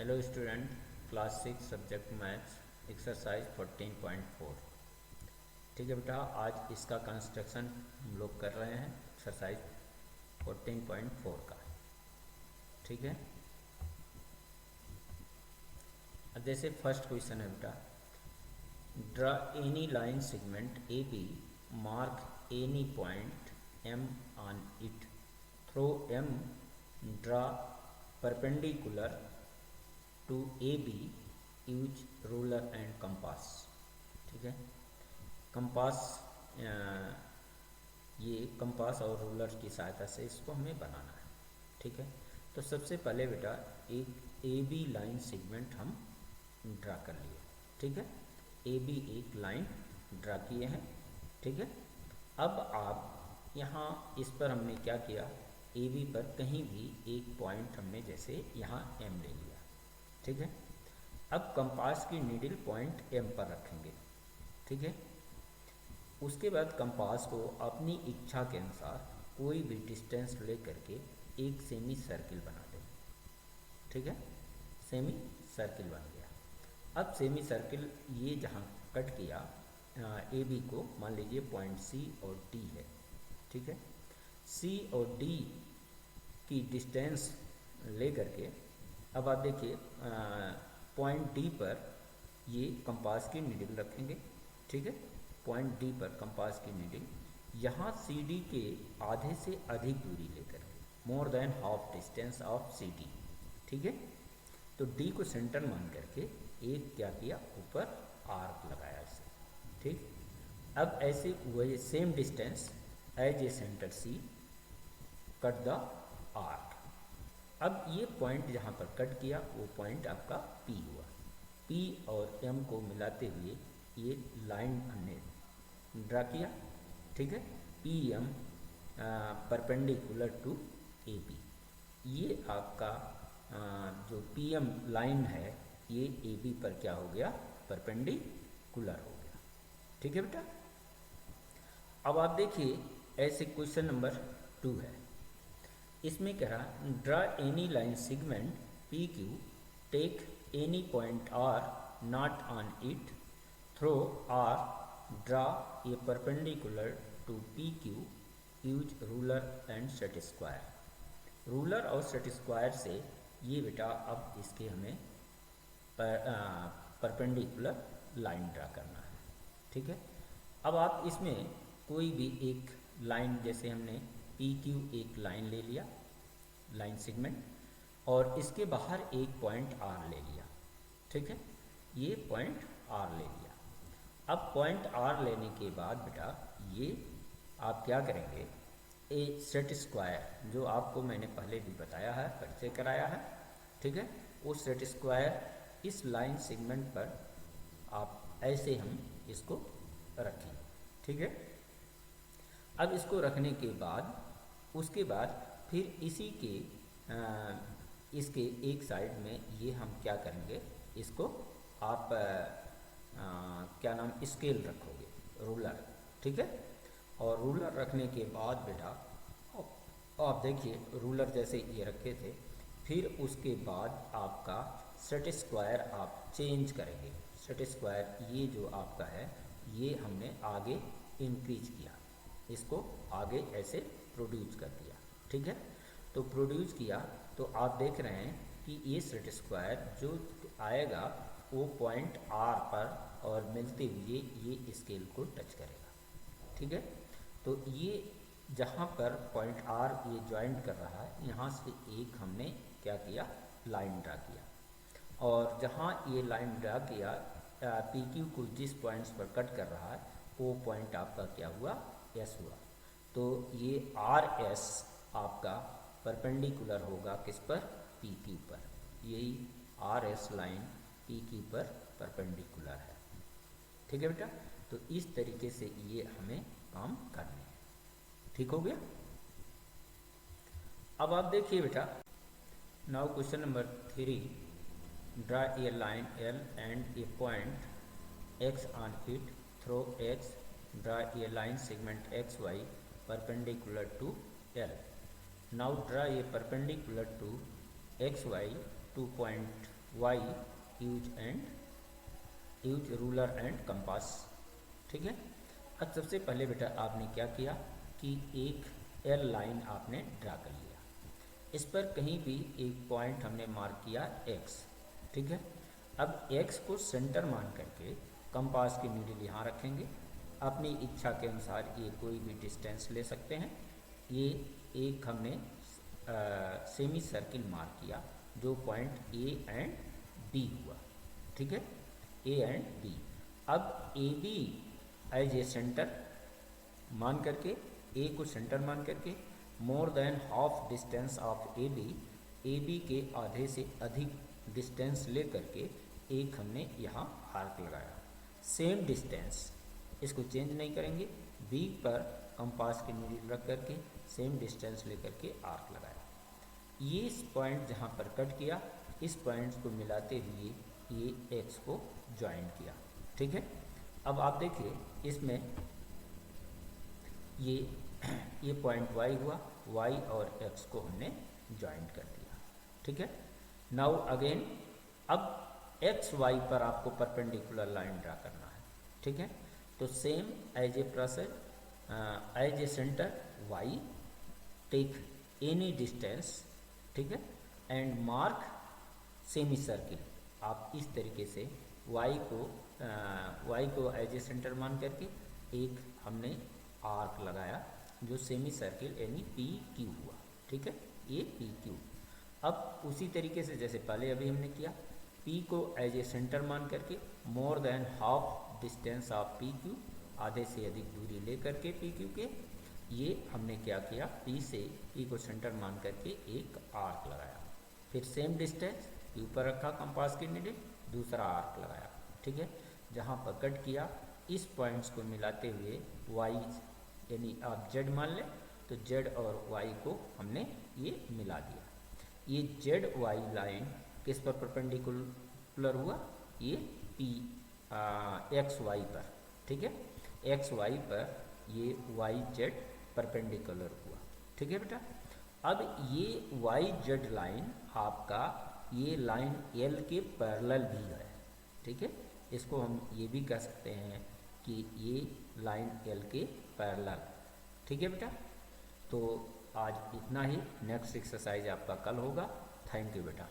Hello student, class 6 subject maths exercise 14.4। ठीक है बेटा, आज इसका कंस्ट्रक्शन हम लोग कर रहे हैं एक्सरसाइज 14.4 का। ठीक है, अब जैसे फर्स्ट क्वेश्चन है बेटा, draw any line segment A B, mark any point M on it, through M, draw perpendicular to A B, use ruler and compass. ठीक है, कंपास, ये कंपास और रूलर की सहायता से इसको हमें बनाना है। ठीक है, तो सबसे पहले बेटा एक ए बी लाइन सेगमेंट हम ड्रा कर लिए। ठीक है, ए बी एक लाइन ड्रा किए हैं। ठीक है, अब आप यहाँ इस पर हमने क्या किया, ए बी पर कहीं भी एक पॉइंट हमने जैसे यहाँ एम ले लिया। ठीक है, अब कंपास की नीडल पॉइंट एम पर रखेंगे। ठीक है, उसके बाद कंपास को अपनी इच्छा के अनुसार कोई भी डिस्टेंस ले करके एक सेमी सर्किल बना दें। ठीक है, सेमी सर्किल बन गया। अब सेमी सर्किल ये जहाँ कट किया ए बी को, मान लीजिए पॉइंट सी और डी है। ठीक है, सी और डी की डिस्टेंस ले करके अब आप देखिए पॉइंट डी पर ये कंपास की नीडल रखेंगे। ठीक है, पॉइंट डी पर कंपास की नीडल यहाँ सी डी के आधे से अधिक दूरी लेकर, more than half distance of C D. ठीक है, तो डी को सेंटर मान करके एक क्या किया, ऊपर आर्क लगाया इसे। ठीक, अब ऐसे वही same distance as a centre C, cut the arc. अब ये पॉइंट जहाँ पर कट किया वो पॉइंट आपका P हुआ। P और M को मिलाते हुए ये लाइन हमने ड्रा किया। ठीक है, PM परपेंडिकुलर टू AB। ये आपका जो PM लाइन है ये AB पर क्या हो गया, परपेंडिकुलर हो गया। ठीक है बेटा, अब आप देखिए ऐसे क्वेश्चन नंबर 2 है। इसमें कह रहा, draw any line segment P Q, take any point R not on it, through R, draw a perpendicular to P Q, use ruler and set square. Ruler और सेट स्क्वायर से ये बेटा अब इसके हमें परपेंडिकुलर लाइन ड्रा करना है। ठीक है, अब आप इसमें कोई भी एक लाइन, जैसे हमने पी क्यू एक लाइन ले लिया, लाइन सेगमेंट, और इसके बाहर एक पॉइंट आर ले लिया। ठीक है, ये पॉइंट आर ले लिया। अब पॉइंट आर लेने के बाद बेटा ये आप क्या करेंगे, ए सेट स्क्वायर जो आपको मैंने पहले भी बताया है, परिचय कराया है। ठीक है, वो सेट स्क्वायर इस लाइन सेगमेंट पर आप ऐसे हम इसको रखें। ठीक है, अब इसको रखने के बाद उसके बाद फिर इसी के इसके एक साइड में ये हम क्या करेंगे, इसको आप क्या नाम, स्केल रखोगे, रूलर। ठीक है, और रूलर रखने के बाद बेटा आप देखिए रूलर जैसे ये रखे थे, फिर उसके बाद आपका सेट स्क्वायर आप चेंज करेंगे। सेट स्क्वायर ये जो आपका है ये हमने आगे इंक्रीज किया, इसको आगे ऐसे प्रोड्यूस कर दिया। ठीक है, तो प्रोड्यूस किया तो आप देख रहे हैं कि ये सेट स्क्वायर जो आएगा वो पॉइंट आर पर और मिलते हुए ये स्केल को टच करेगा। ठीक है, तो ये जहाँ पर पॉइंट आर ये ज्वाइंट कर रहा है, यहाँ से एक हमने क्या किया, लाइन ड्रा किया, और जहाँ ये लाइन ड्रा किया पी क्यू को जिस पॉइंट्स पर कट कर रहा है वो पॉइंट आपका क्या हुआ, एस हुआ। तो ये आर एस आपका परपेंडिकुलर होगा किस पर, पी क्यू पर। यही R S line P Q पर परपेंडिकुलर है। ठीक है बेटा, तो इस तरीके से ये हमें काम करने हैं। ठीक हो गया। अब आप देखिए बेटा, now question number 3, draw a line L and a point X on it, through X, draw a line segment X Y perpendicular to L. Now draw a perpendicular to XY to point Y use ruler and compass. ठीक है। अब सबसे पहले बेटा आपने क्या किया कि एक एल लाइन आपने ड्रा कर लिया, इस पर कहीं भी एक पॉइंट हमने मार्क किया एक्स। ठीक है। अब एक्स को सेंटर मान करके कंपास की नीडल यहाँ रखेंगे, अपनी इच्छा के अनुसार ये कोई भी डिस्टेंस ले सकते हैं। ये एक हमने सेमी सर्किल मार्क किया जो पॉइंट ए एंड बी हुआ। ठीक है, ए एंड बी। अब A B as a centre मान करके, ए को सेंटर मान करके more than half distance of A B के आधे से अधिक डिस्टेंस ले करके एक हमने यहाँ आर्क लगाया। सेम डिस्टेंस, इसको चेंज नहीं करेंगे, बी पर कंपास की नीडल रख करके सेम डिस्टेंस ले करके आर्क लगाया। ये इस पॉइंट जहाँ पर कट किया, इस पॉइंट्स को मिलाते हुए ये एक्स को ज्वाइन किया। ठीक है। अब आप देखिए इसमें ये पॉइंट वाई हुआ, वाई और एक्स को हमने ज्वाइंट कर दिया। ठीक है। नाउ अगेन अब एक्स वाई पर आपको परपेंडिकुलर लाइन ड्रा करना है। ठीक है। तो same as a process, as a centre Y take any distance. ठीक है, एंड मार्क सेमी सर्किल। आप इस तरीके से वाई को एज ए सेंटर मान करके एक हमने आर्क लगाया जो सेमी सर्किल यानी पी क्यू हुआ। ठीक है, ये पी क्यू। अब उसी तरीके से जैसे पहले अभी हमने किया, पी को एज ए सेंटर मान करके more than half distance of P Q, आधे से अधिक दूरी ले करके पी क्यू के, ये हमने क्या किया, पी को सेंटर मान करके एक आर्क लगाया। फिर सेम डिस्टेंस क्यू पर रखा कंपास की नीडल, दूसरा आर्क लगाया। ठीक है, जहाँ पर कट किया इस पॉइंट्स को मिलाते हुए वाई यानी आप जेड मान लें तो जेड और वाई को हमने ये मिला दिया। ये जेड वाई लाइन किस पर परपेंडिकुलर हुआ, ये पी एक्स वाई पर। ठीक है, एक्स वाई पर ये वाई जेड परपेंडिकुलर हुआ। ठीक है बेटा। अब ये वाई जेड लाइन आपका ये लाइन एल के पैरेलल भी है। ठीक है, इसको हम ये भी कह सकते हैं कि ये लाइन एल के पैरेलल। ठीक है बेटा। तो आज इतना ही, नेक्स्ट एक्सरसाइज आपका कल होगा। थैंक यू बेटा।